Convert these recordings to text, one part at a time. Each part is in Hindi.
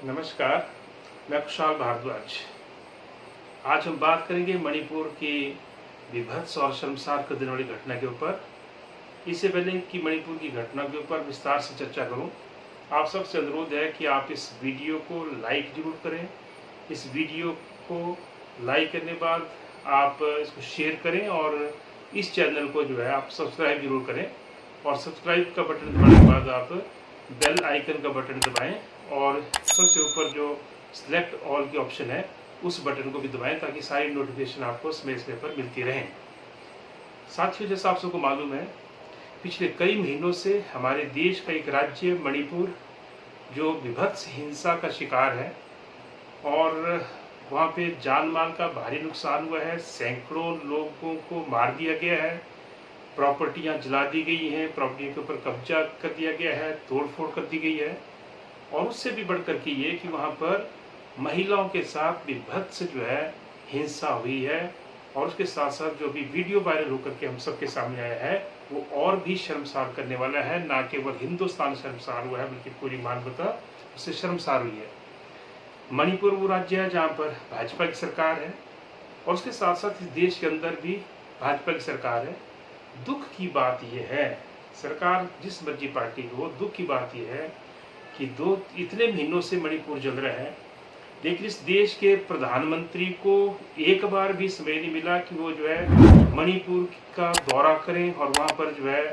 नमस्कार, मैं कुशाल भारद्वाज। आज हम बात करेंगे मणिपुर की विभत्स और शर्मसार कर देने वाली घटना के ऊपर। इससे पहले कि मणिपुर की घटना के ऊपर विस्तार से चर्चा करूं, आप सबसे अनुरोध है कि आप इस वीडियो को लाइक जरूर करें। इस वीडियो को लाइक करने के बाद आप इसको शेयर करें और इस चैनल को जो है आप सब्सक्राइब जरूर करें। और सब्सक्राइब का बटन दबाने के बाद आप बेल आइकन का बटन दबाएं और सबसे ऊपर जो सिलेक्ट ऑल की ऑप्शन है उस बटन को भी दबाएं ताकि सारी नोटिफिकेशन आपको समय समय पर मिलती रहें। साथियों, जैसा आप सबको मालूम है, पिछले कई महीनों से हमारे देश का एक राज्य मणिपुर जो विभत्स हिंसा का शिकार है और वहाँ पे जान माल का भारी नुकसान हुआ है। सैकड़ों लोगों को मार दिया गया है, प्रॉपर्टियां जला दी गई हैं, प्रॉपर्टी के ऊपर कब्जा कर दिया गया है, तोड़फोड़ कर दी गई है। और उससे भी बढ़कर के ये कि वहाँ पर महिलाओं के साथ विभत्स जो है हिंसा हुई है। और उसके साथ साथ जो भी वीडियो वायरल होकर के हम सबके सामने आया है वो और भी शर्मसार करने वाला है। ना केवल हिंदुस्तान शर्मसार हुआ है बल्कि पूरी मानवता उससे शर्मसार हुई है। मणिपुर वो राज्य है जहाँ पर भाजपा की सरकार है और उसके साथ साथ इस देश के अंदर भी भाजपा की सरकार है। दुख की बात यह है, सरकार जिस मर्जी पार्टी हो, दुख की बात यह है कि इतने महीनों से मणिपुर जल रहा है, लेकिन इस देश के प्रधानमंत्री को एक बार भी समय नहीं मिला कि वो जो है मणिपुर का दौरा करें और वहाँ पर जो है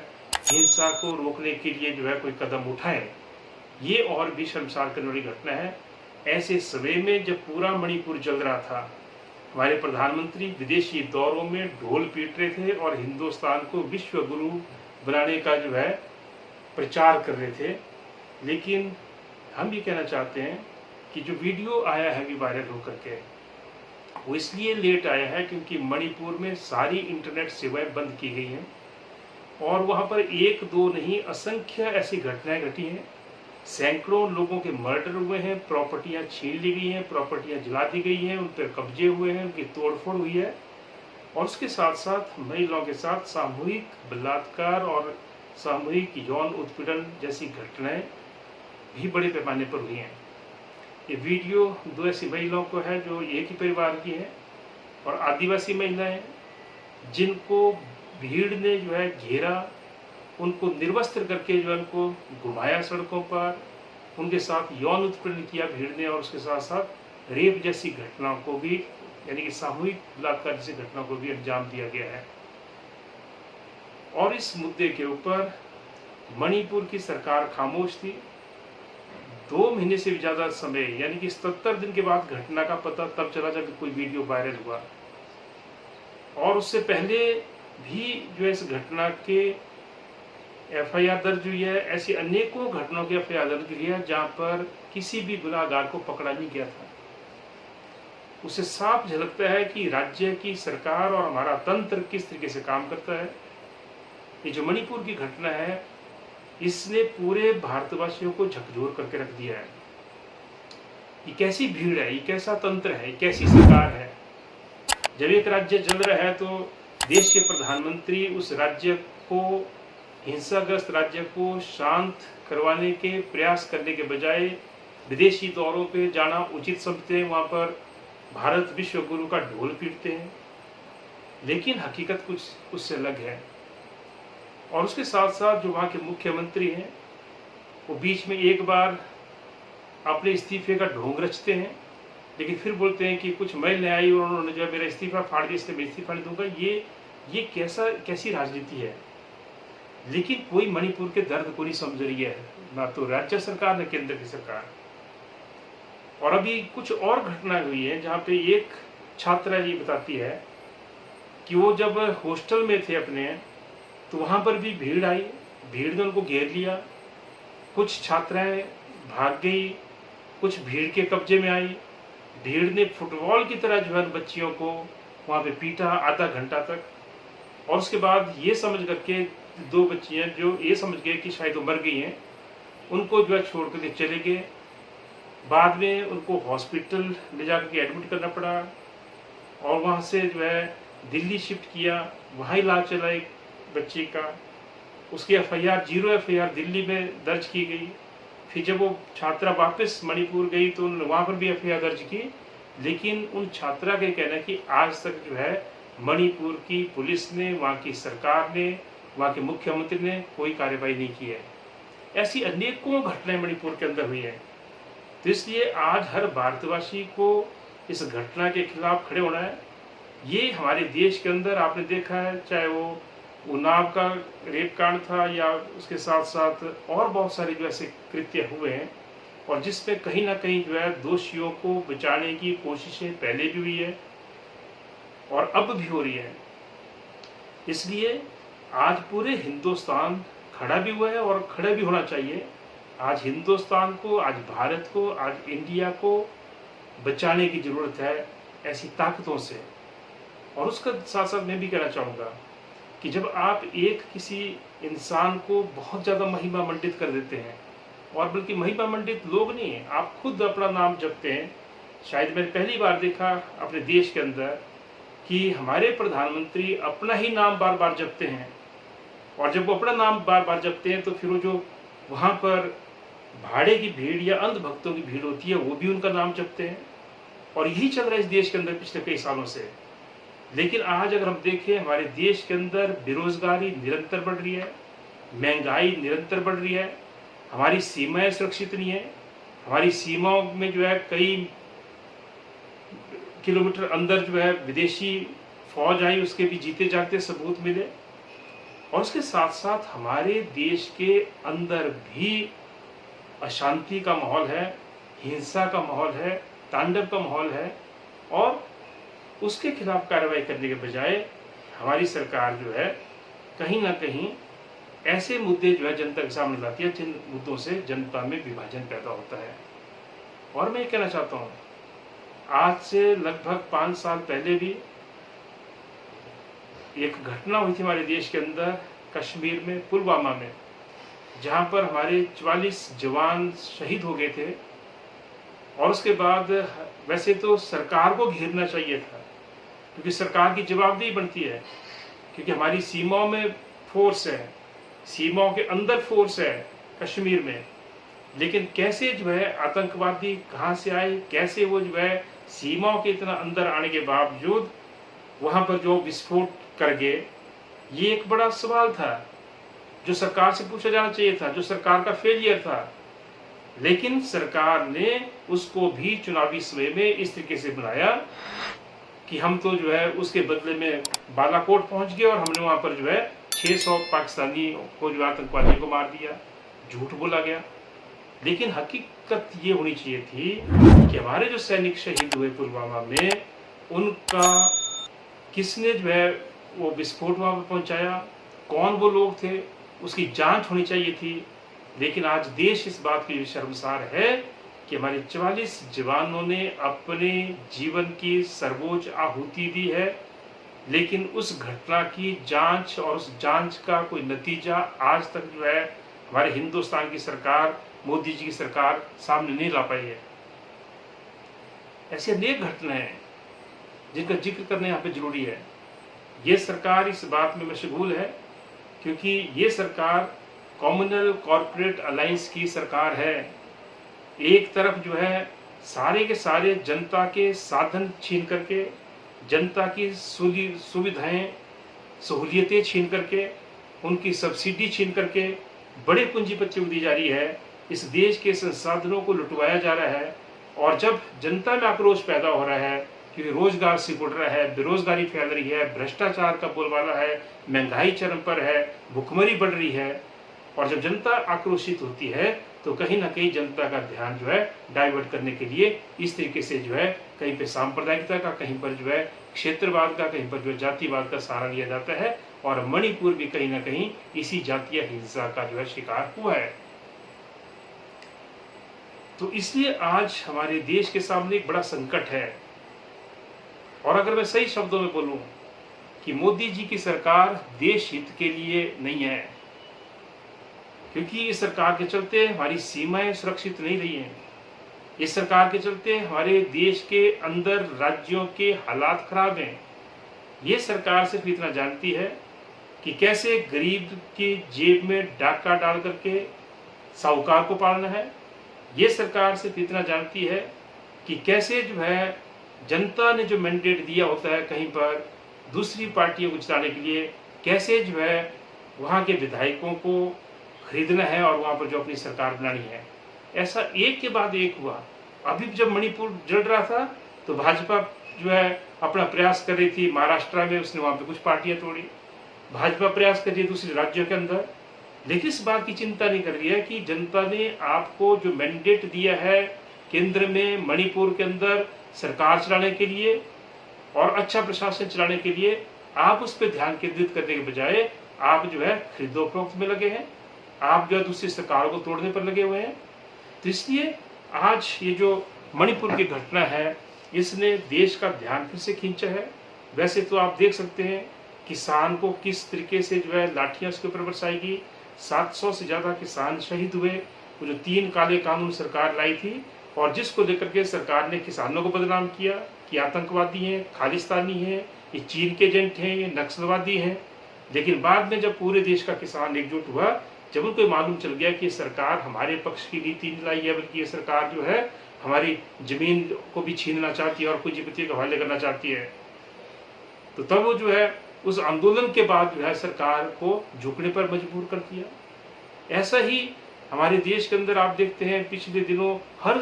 हिंसा को रोकने के लिए जो है कोई कदम उठाएं। ये और भी शर्मसार करने वाली घटना है। ऐसे समय में जब पूरा मणिपुर जल रहा था, हमारे प्रधानमंत्री विदेशी दौरों में ढोल पीट रहे थे और हिंदुस्तान को विश्व गुरु बनाने का जो है प्रचार कर रहे थे। लेकिन हम ये कहना चाहते हैं कि जो वीडियो आया है अभी वायरल होकर के, वो इसलिए लेट आया है क्योंकि मणिपुर में सारी इंटरनेट सेवाएं बंद की गई हैं और वहाँ पर एक दो नहीं असंख्य ऐसी घटनाएं घटी हैं। सैकड़ों लोगों के मर्डर हुए हैं, प्रॉपर्टियां छीन ली गई हैं, प्रॉपर्टियां जला दी गई हैं, उन पर कब्जे हुए हैं, उनकी तोड़फोड़ हुई है। और उसके साथ साथ महिलाओं के साथ सामूहिक बलात्कार और सामूहिक यौन उत्पीड़न जैसी घटनाएं भी बड़े पैमाने पर हुई हैं। ये वीडियो दो ऐसी महिलाओं को है जो एक ही परिवार की है और आदिवासी महिलाएं जिनको भीड़ ने जो है घेरा, उनको निर्वस्त्र करके जो है उनको घुमाया सड़कों पर, उनके साथ यौन उत्पीड़न किया भीड़ ने और उसके साथ साथ रेप जैसी घटनाओं को भी, यानी कि सामूहिक बलात्कार जैसी घटनाओं को भी अंजाम दिया गया है। और इस मुद्दे के ऊपर मणिपुर की सरकार खामोश थी। 2 महीने से भी ज्यादा समय, यानी कि 77 दिन के बाद घटना का पता तब चला जब कोई वीडियो वायरल हुआ। और उससे पहले भी जो इस घटना के FIR दर्ज हुई है। ऐसी अनेकों घटनाओं की FIR दर्ज हुई है जहां पर किसी भी गुनाहगार को पकड़ा नहीं गया था। उसे साफ झलकता है कि राज्य की सरकार और हमारा तंत्र किस तरीके से काम करता है। ये जो मणिपुर की घटना है, इसने पूरे भारतवासियों को झकझोर करके रख दिया है। ये कैसी भीड़ है, ये कैसा तंत्र है, ये कैसी सरकार है। जब एक राज्य जल रहा है तो देश के प्रधानमंत्री उस राज्य को, हिंसाग्रस्त राज्य को शांत करवाने के प्रयास करने के बजाय विदेशी दौरों पे जाना उचित समझते हैं। वहाँ पर भारत विश्व गुरु का ढोल पीटते हैं, लेकिन हकीकत कुछ उससे अलग है। और उसके साथ साथ जो वहाँ के मुख्यमंत्री हैं वो बीच में एक बार अपने इस्तीफे का ढोंग रचते हैं, लेकिन फिर बोलते हैं कि कुछ महिलाएं आई और उन्होंने जो मेरा इस्तीफा फाड़ दिया, इसलिए मैं इस्तीफा नहीं दूंगा। ये कैसी राजनीति है। लेकिन कोई मणिपुर के दर्द को नहीं समझ रही है, ना तो राज्य सरकार न केंद्र की सरकार। और अभी कुछ और घटना हुई है जहाँ पे एक छात्रा ये बताती है कि वो जब हॉस्टल में थे अपने, तो वहाँ पर भी भीड़ आई, भीड़ ने उनको घेर लिया। कुछ छात्राएं भाग गई, कुछ भीड़ के कब्जे में आई। भीड़ ने फुटबॉल की तरह जो है बच्चियों को वहाँ पे पीटा आधा घंटा तक। और उसके बाद ये समझ करके 2 बच्चियां जो ये समझ गए कि शायद वो मर गई हैं, उनको जो है छोड़ करके चले गए। बाद में उनको हॉस्पिटल ले जाकर के एडमिट करना पड़ा और वहाँ से जो है दिल्ली शिफ्ट किया। वहाँ इलाज चला एक बच्चे का। उसकी FIR 0 FIR दिल्ली में दर्ज की गई फिर जब वो छात्रा वापस मणिपुर गई तो उन्होंने वहाँ पर भी एफआईआर दर्ज की, लेकिन उन छात्रा के कहना कि आज तक जो है मणिपुर की पुलिस ने, वहाँ की सरकार ने, वहाँ के मुख्यमंत्री ने कोई कार्रवाई नहीं की है। ऐसी अनेकों घटनाएं मणिपुर के अंदर हुई हैं। तो इसलिए आज हर भारतवासी को इस घटना के खिलाफ खड़े होना है। ये हमारे देश के अंदर आपने देखा है, चाहे वो उन्नाव का रेप कांड था या उसके साथ साथ और बहुत सारे जो ऐसे कृत्य हुए हैं, और जिसमें कहीं ना कहीं जो है दोषियों को बचाने की कोशिशें पहले भी हुई है और अब भी हो रही है। इसलिए आज पूरे हिंदुस्तान खड़ा भी हुआ है और खड़ा भी होना चाहिए। आज हिंदुस्तान को, आज भारत को, आज इंडिया को बचाने की जरूरत है ऐसी ताकतों से। और उसका साथ साथ मैं भी कहना चाहूँगा कि जब आप एक किसी इंसान को बहुत ज़्यादा महिमा मंडित कर देते हैं, और बल्कि महिमा मंडित लोग नहीं हैं, आप खुद अपना नाम जपते हैं। शायद मैंने पहली बार देखा अपने देश के अंदर कि हमारे प्रधानमंत्री अपना ही नाम बार बार जपते हैं, और जब वो अपना नाम बार बार जपते हैं तो फिर वो जो वहाँ पर भाड़े की भीड़ या अंध भक्तों की भीड़ होती है वो भी उनका नाम जपते हैं। और यही चल रहा है इस देश के अंदर पिछले कई सालों से। लेकिन आज अगर हम देखें, हमारे देश के अंदर बेरोजगारी निरंतर बढ़ रही है, महंगाई निरंतर बढ़ रही है, हमारी सीमाएं सुरक्षित नहीं है, हमारी सीमाओं में जो है कई किलोमीटर अंदर जो है विदेशी फौज आई, उसके भी जीते जागते सबूत मिले। और उसके साथ साथ हमारे देश के अंदर भी अशांति का माहौल है, हिंसा का माहौल है, तांडव का माहौल है, और उसके खिलाफ कार्रवाई करने के बजाय हमारी सरकार जो है कहीं ना कहीं ऐसे मुद्दे जो है जनता के सामने लाती है जिन मुद्दों से जनता में विभाजन पैदा होता है। और मैं ये कहना चाहता हूँ, आज से लगभग 5 साल पहले भी एक घटना हुई थी हमारे देश के अंदर, कश्मीर में, पुलवामा में, जहाँ पर हमारे 44 जवान शहीद हो गए थे। और उसके बाद वैसे तो सरकार को घेरना चाहिए था, क्योंकि सरकार की जवाबदेही बनती है, क्योंकि हमारी सीमाओं में फोर्स है, सीमाओं के अंदर फोर्स है कश्मीर में। लेकिन कैसे जो है आतंकवादी कहाँ से आए, कैसे वो जो है सीमाओं के इतना अंदर आने के बावजूद वहाँ पर जो विस्फोट कर गए, ये एक बड़ा सवाल था जो सरकार से पूछा जाना चाहिए था, जो सरकार का फेलियर था। लेकिन सरकार ने उसको भी चुनावी समय में इस तरीके से बनाया कि हम तो जो है उसके बदले में बालाकोट पहुंच गए और हमने वहां पर जो है 600 पाकिस्तानी को जो आतंकवादियों को मार दिया, झूठ बोला गया। लेकिन हकीकत ये होनी चाहिए थी कि हमारे जो सैनिक शहीद हुए पुलवामा में, उनका किसने जो है वो विस्फोट वहां पर पहुंचाया, कौन वो लोग थे, उसकी जांच होनी चाहिए थी। लेकिन आज देश इस बात के लिए शर्मसार है कि हमारे 44 जवानों ने अपने जीवन की सर्वोच्च आहुति दी है, लेकिन उस घटना की जांच और उस जांच का कोई नतीजा आज तक जो है हमारे हिंदुस्तान की सरकार, मोदी जी की सरकार सामने नहीं ला पाई है। ऐसी अनेक घटनाएं हैं जिनका जिक्र करना यहाँ पे जरूरी है। ये सरकार इस बात में मशगूल है क्योंकि ये सरकार कॉमनल कॉरपोरेट अलायंस की सरकार है। एक तरफ जो है सारे के सारे जनता के साधन छीन करके, जनता की सुविधाएं, सहूलियतें छीन करके, उनकी सब्सिडी छीन करके बड़े पूंजीपतियों को दी जा रही है। इस देश के संसाधनों को लुटवाया जा रहा है। और जब जनता में आक्रोश पैदा हो रहा है क्योंकि रोजगार सिकुड़ रहा है, बेरोजगारी फैल रही है, भ्रष्टाचार का बोलबाला है, महंगाई चरम पर है, भुखमरी बढ़ रही है, और जब जनता आक्रोशित होती है तो कहीं ना कहीं जनता का ध्यान जो है डाइवर्ट करने के लिए इस तरीके से जो है कहीं पे सांप्रदायिकता का, कहीं पर जो है क्षेत्रवाद का, कहीं पर जो है जातिवाद का सहारा लिया जाता है। और मणिपुर भी कहीं ना कहीं इसी जातीय हिंसा का जो है शिकार हुआ है। तो इसलिए आज हमारे देश के सामने एक बड़ा संकट है। और अगर मैं सही शब्दों में बोलूं कि मोदी जी की सरकार देश हित के लिए नहीं है, क्योंकि इस सरकार के चलते हमारी सीमाएं सुरक्षित नहीं रही हैं। इस सरकार के चलते हमारे देश के अंदर राज्यों के हालात खराब हैं। ये सरकार सिर्फ इतना जानती है कि कैसे गरीब की जेब में डाका डाल करके साहूकार को पालना है, ये सरकार सिर्फ इतना जानती है कि कैसे जो है जनता ने जो मैंडेट दिया होता है कहीं पर दूसरी पार्टियों को जिताने के लिए, कैसे जो है वहाँ के विधायकों को खरीदना है और वहाँ पर जो अपनी सरकार बनानी है। ऐसा एक के बाद एक हुआ। अभी जब मणिपुर जल रहा था तो भाजपा जो है अपना प्रयास कर रही थी, महाराष्ट्र में उसने वहाँ पे कुछ पार्टियां तोड़ी, भाजपा प्रयास कर रही है दूसरे राज्यों के अंदर, लेकिन इस बात की चिंता नहीं कर रही है कि जनता ने आपको जो मैंडेट दिया है केंद्र में मणिपुर के अंदर सरकार चलाने के लिए और अच्छा प्रशासन चलाने के लिए, आप उस पर ध्यान केंद्रित करने के बजाय आप जो है खरीदो फरोख्त में लगे हैं, आप जो है दूसरी सरकारों को तोड़ने पर लगे हुए हैं। तो इसलिए आज ये जो मणिपुर की घटना है इसने देश का ध्यान फिर से खींचा है। वैसे तो आप देख सकते हैं किसान को किस तरीके से जो है लाठियां उसके ऊपर बरसाएगी, 700 से ज्यादा किसान शहीद हुए। वो जो 3 काले कानून सरकार लाई थी और जिसको लेकर के सरकार ने किसानों को बदनाम किया कि आतंकवादी हैं, खालिस्तानी हैं, ये चीन के एजेंट हैं, ये नक्सलवादी हैं, लेकिन बाद में जब पूरे देश का किसान एकजुट हुआ, जब उनको मालूम चल गया कि सरकार हमारे पक्ष की नीति नहीं लाई है बल्कि ये सरकार जो है हमारी जमीन को भी छीनना चाहती है और पूंजीपति के हवाले करना चाहती है, तो तब वो जो है उस आंदोलन के बाद जो है सरकार को झुकने पर मजबूर कर दिया। ऐसा ही हमारे देश के अंदर आप देखते हैं पिछले दिनों हर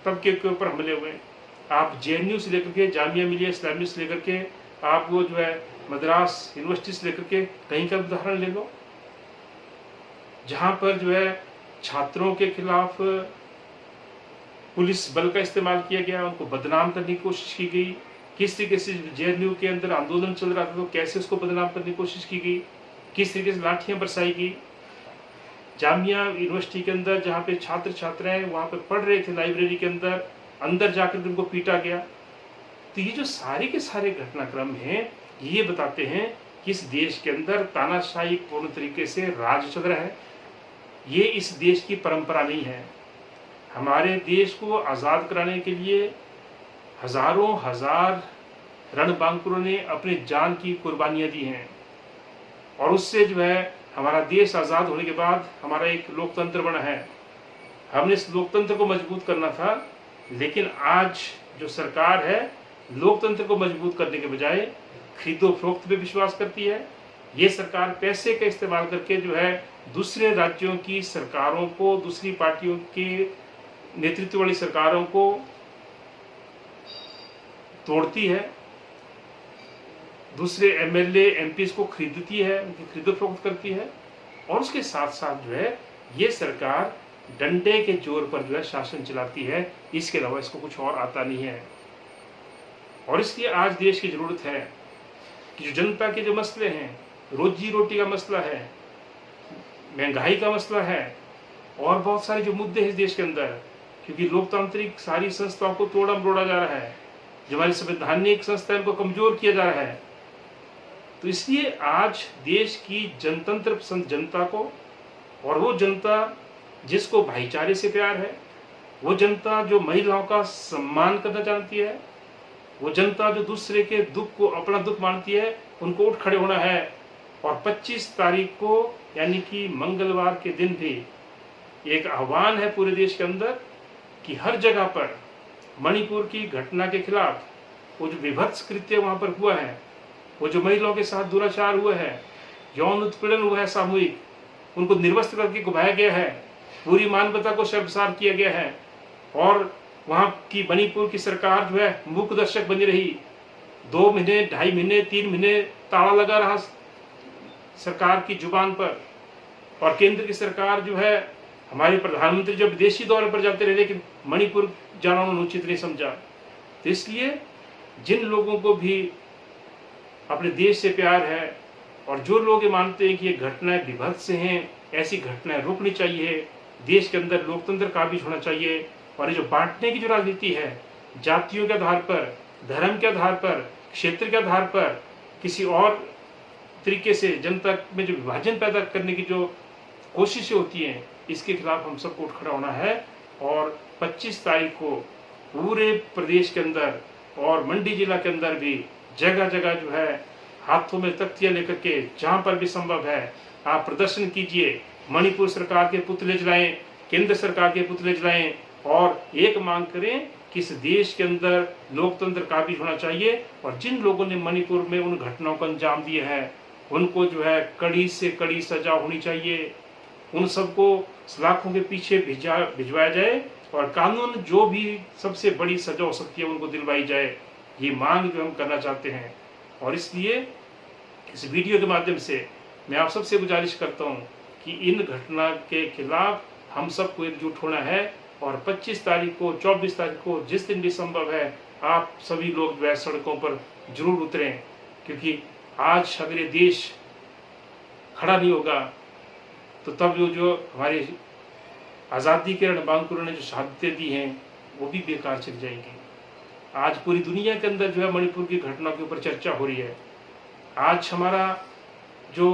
तबके के ऊपर हमले हुए। आप JNU से लेकर के जामिया मिलिया इस्लामिया से लेकर के आप वो जो है मद्रास यूनिवर्सिटी से लेकर के कहीं का उदाहरण ले लो, जहां पर जो है छात्रों के खिलाफ पुलिस बल का इस्तेमाल किया गया, उनको बदनाम करने की कोशिश की गई। किस तरीके से JNU के अंदर आंदोलन चल रहा था तो कैसे उसको बदनाम करने की कोशिश की गई, किस तरीके से लाठियां बरसाई गई। जामिया यूनिवर्सिटी के अंदर जहाँ पे छात्र छात्राएं वहाँ पे पढ़ रहे थे लाइब्रेरी के अंदर जाकर उनको पीटा गया। तो ये जो सारे के सारे घटनाक्रम हैं ये बताते हैं कि इस देश के अंदर तानाशाही पूर्ण तरीके से राज चल रहा है। ये इस देश की परंपरा नहीं है। हमारे देश को आज़ाद कराने के लिए हजारों हजार रणबांकुरों ने अपनी जान की कुर्बानियां दी हैं और उससे जो है हमारा देश आज़ाद होने के बाद हमारा एक लोकतंत्र बना है। हमने इस लोकतंत्र को मजबूत करना था, लेकिन आज जो सरकार है लोकतंत्र को मजबूत करने के बजाय खरीदो फरोख्त पे विश्वास करती है। ये सरकार पैसे का इस्तेमाल करके जो है दूसरे राज्यों की सरकारों को, दूसरी पार्टियों के नेतृत्व वाली सरकारों को तोड़ती है, दूसरे MLA MPs को खरीदती है, उनकी खरीदो फरोख्त करती है और उसके साथ साथ जो है ये सरकार डंडे के जोर पर जो है शासन चलाती है। इसके अलावा इसको कुछ और आता नहीं है। और इसलिए आज देश की जरूरत है कि जो जनता के जो मसले हैं, रोजी रोटी का मसला है, महंगाई का मसला है और बहुत सारे जो मुद्दे हैं इस देश के अंदर, क्योंकि लोकतांत्रिक सारी संस्थाओं को तोड़ा मरोड़ा जा रहा है, जो हमारी संवैधानिक संस्थाओं को कमजोर किया जा रहा है। तो इसलिए आज देश की जनतंत्र पसंद जनता को, और वो जनता जिसको भाईचारे से प्यार है, वो जनता जो महिलाओं का सम्मान करना जानती है, वो जनता जो दूसरे के दुख को अपना दुख मानती है, उनको उठ खड़े होना है। और 25 तारीख को यानी कि मंगलवार के दिन भी एक आह्वान है पूरे देश के अंदर कि हर जगह पर मणिपुर की घटना के खिलाफ, वो जो विभत्स कृत्य वहां पर हुआ है, वो जो महिलाओं के साथ दुराचार हुआ है, यौन उत्पीड़न हुआ है सामूहिक, उनको निर्वस्त्र करके घुमाया गया है, पूरी मानवता को शर्मसार किया गया है और वहां की मणिपुर की सरकार जो है मूक दर्शक बनी रही। 2 महीने, 2.5 महीने, 3 महीने ताला लगा रहा सरकार की जुबान पर। और केंद्र की सरकार जो है, हमारे प्रधानमंत्री जब विदेशी दौरे पर जाते रहे लेकिन मणिपुर जाना उन्होंने उचित नहीं समझा। तो इसलिए जिन लोगों को भी अपने देश से प्यार है और जो लोग ये मानते हैं कि ये घटनाएं विभत्स हैं, ऐसी घटनाएं रोकनी चाहिए, देश के अंदर लोकतंत्र काबिज होना चाहिए। और ये जो बांटने की जो राजनीति है, जातियों के आधार पर, धर्म के आधार पर, क्षेत्र के आधार पर, किसी और तरीके से जनता में जो विभाजन पैदा करने की जो कोशिशें होती हैं, इसके खिलाफ हम सबको उठ खड़ा होना है। और 25 तारीख को पूरे प्रदेश के अंदर और मंडी जिला के अंदर भी जगह जगह जो है हाथों में तख्तियां लेकर के जहां पर भी संभव है आप प्रदर्शन कीजिए, मणिपुर सरकार के पुतले जलाएं, केंद्र सरकार के पुतले जलाएं और एक मांग करें कि इस देश के अंदर लोकतंत्र काबिज होना चाहिए और जिन लोगों ने मणिपुर में उन घटनाओं को अंजाम दिया है उनको जो है कड़ी से कड़ी सजा होनी चाहिए। उन सबको सलाखों के पीछे भिजवाया जाए और कानून जो भी सबसे बड़ी सजा हो सकती है उनको दिलवाई जाए। ये मांग जो हम करना चाहते हैं और इसलिए इस वीडियो के माध्यम से मैं आप सबसे गुजारिश करता हूँ कि इन घटना के खिलाफ हम सबको एकजुट होना है और 25 तारीख को 24 तारीख को जिस दिन भी संभव है आप सभी लोग जो है सड़कों पर जरूर उतरें, क्योंकि आज अगर ये देश खड़ा नहीं होगा तो तब जो हमारे आज़ादी के रणबांकुरों ने जो शहादतें दी हैं वो भी बेकार चली जाएंगी। आज पूरी दुनिया के अंदर जो है मणिपुर की घटना के ऊपर चर्चा हो रही है। आज हमारा जो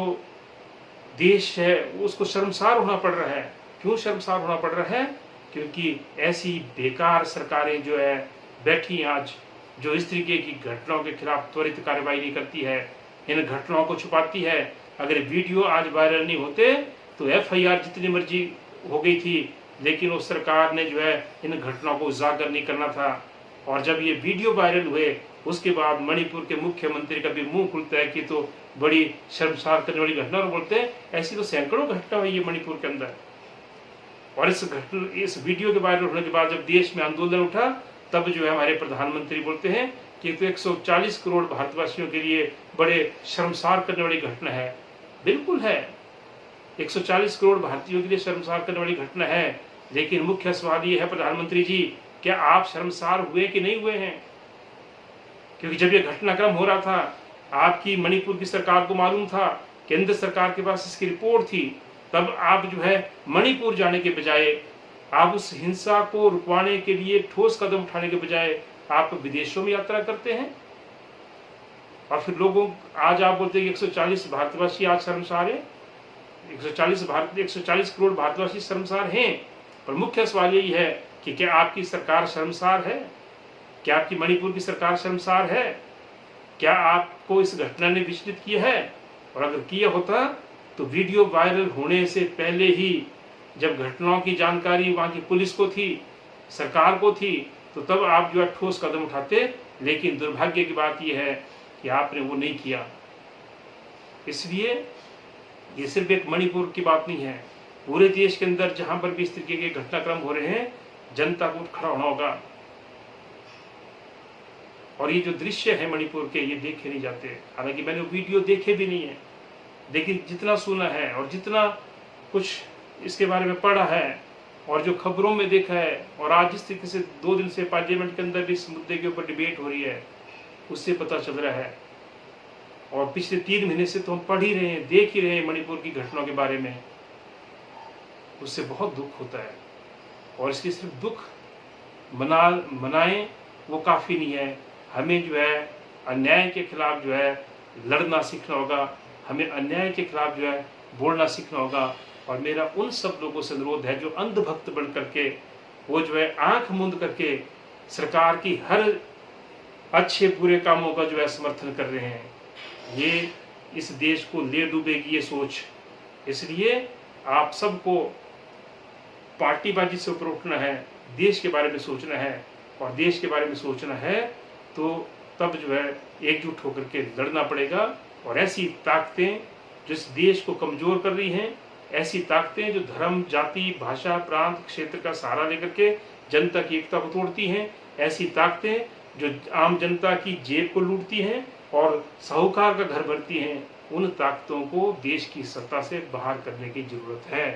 देश है उसको शर्मसार होना पड़ रहा है। क्यों शर्मसार होना पड़ रहा है? क्योंकि ऐसी बेकार सरकारें जो है बैठी आज, जो इस तरीके की घटनाओं के खिलाफ त्वरित कार्रवाई नहीं करती है, इन घटनाओं को छुपाती है। अगर वीडियो आज वायरल नहीं होते तो FIR जितनी मर्जी हो गई थी, लेकिन उस सरकार ने जो है इन घटनाओं को उजागर नहीं करना था। और जब ये वीडियो वायरल हुए उसके बाद मणिपुर के मुख्यमंत्री का भी मुंह खुलता है कि तो बड़ी शर्मसार करने वाली घटना, और बोलते हैं ऐसी तो सैकड़ों घटना हुई है मणिपुर के अंदर। और इस वीडियो के वायरल होने के बाद जब देश में आंदोलन उठा तब जो है हमारे प्रधानमंत्री बोलते हैं कि तो 140 करोड़ भारतवासियों के लिए बड़े शर्मसार करने वाली घटना है। बिल्कुल है, 140 करोड़ भारतीयों के लिए शर्मसार करने वाली घटना है, लेकिन मुख्य सवाल ये है प्रधानमंत्री जी, क्या आप शर्मसार हुए कि नहीं हुए हैं? क्योंकि जब ये घटनाक्रम हो रहा था आपकी मणिपुर की सरकार को मालूम था, केंद्र सरकार के पास इसकी रिपोर्ट थी, तब आप जो है मणिपुर जाने के बजाय, आप उस हिंसा को रुकवाने के लिए ठोस कदम उठाने के बजाय आप विदेशों में यात्रा करते हैं। और फिर लोगों आज आप बोलते हैं कि 140 भारतवासी आज शर्मसार है। 140 करोड़ भारतवासी शर्मसार हैं, पर मुख्य सवाल यही है कि क्या आपकी सरकार शर्मसार है? क्या आपकी मणिपुर की सरकार शर्मसार है? क्या आपको इस घटना ने विचलित किया है? और अगर किया होता तो वीडियो वायरल होने से पहले ही जब घटनाओं की जानकारी वहां की पुलिस को थी, सरकार को थी, तो तब आप जो है ठोस कदम उठाते। लेकिन दुर्भाग्य की बात यह है कि आपने वो नहीं किया। इसलिए ये सिर्फ एक मणिपुर की बात नहीं है, पूरे देश के अंदर जहां पर भी इस तरीके के घटनाक्रम हो रहे हैं जनता को खड़ा होना होगा। और ये जो दृश्य है मणिपुर के, ये देखे नहीं जाते। हालांकि मैंने वीडियो देखे भी नहीं है, लेकिन जितना सुना है और जितना कुछ इसके बारे में पढ़ा है और जो खबरों में देखा है, और आज जिस तरीके से 2 दिन से पार्लियामेंट के अंदर भी इस मुद्दे के ऊपर डिबेट हो रही है, उससे पता चल रहा है। और पिछले 3 महीने से तो हम पढ़ ही रहे हैं, देख ही रहे हैं मणिपुर की घटनाओं के बारे में। उससे बहुत दुख होता है और इसके सिर्फ दुख मनाएं वो काफ़ी नहीं है। हमें जो है अन्याय के खिलाफ जो है लड़ना सीखना होगा, हमें अन्याय के खिलाफ जो है बोलना सीखना होगा। और मेरा उन सब लोगों से अनुरोध है जो अंधभक्त बन करके, वो जो है आंख मूंद करके सरकार की हर अच्छे बुरे कामों का जो है समर्थन कर रहे हैं, ये इस देश को ले डूबेगी ये सोच। इसलिए आप सबको पार्टीबाजी से ऊपर उठना है, देश के बारे में सोचना है, और देश के बारे में सोचना है तो तब जो है एकजुट होकर के लड़ना पड़ेगा। और ऐसी ताकतें जो इस देश को कमजोर कर रही हैं, ऐसी ताकतें जो धर्म, जाति, भाषा, प्रांत, क्षेत्र का सहारा लेकर के जनता की एकता को तोड़ती हैं, ऐसी ताकतें जो आम जनता की जेब को लूटती हैं और साहूकार का घर भरती हैं, उन ताकतों को देश की सत्ता से बाहर करने की जरूरत है।